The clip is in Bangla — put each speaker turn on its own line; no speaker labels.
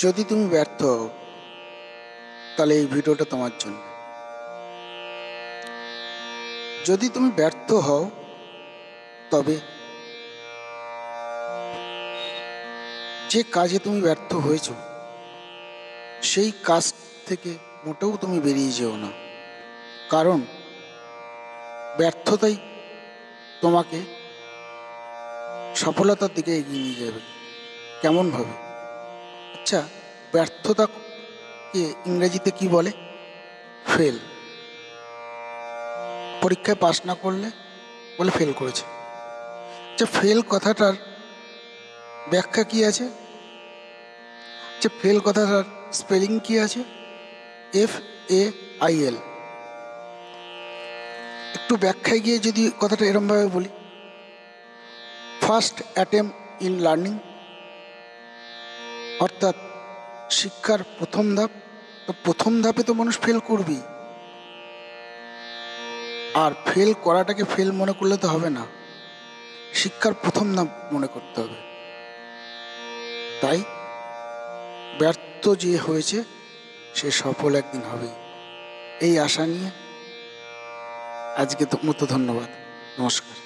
যদি তুমি ব্যর্থ হও তাহলে এই ভিডিওটা তোমার জন্য। যদি তুমি ব্যর্থ হও তবে যে কাজে তুমি ব্যর্থ হয়েছ সেই কাজ থেকে মোটেও তুমি বেরিয়ে যেও না, কারণ ব্যর্থতাই তোমাকে সফলতার দিকে এগিয়ে নিয়ে যাবে। কেমনভাবে? আচ্ছা, ব্যর্থতাকে ইংরেজিতে কি বলে? ফেল। পরীক্ষায় পাস না করলে বলে ফেল করেছে। আচ্ছা, ফেল কথাটার ব্যাখ্যা কি আছে? আচ্ছা, ফেল কথাটার স্পেলিং কি আছে? FAIL। একটু ব্যাখ্যায় গিয়ে যদি কথাটা এরমভাবে বলি, ফার্স্ট অ্যাটেম্প ইন লার্নিং, অর্থাৎ শিক্ষার প্রথম ধাপ। তো প্রথম ধাপে তো মানুষ ফেল করবেই, আর ফেল করাটাকে ফেল মনে করলে তো হবে না, শিক্ষার প্রথম ধাপ মনে করতে হবে। তাই ব্যর্থ যে হয়েছে সে সফল একদিন হবেই, এই আশা নিয়ে আজকে মতো ধন্যবাদ, নমস্কার।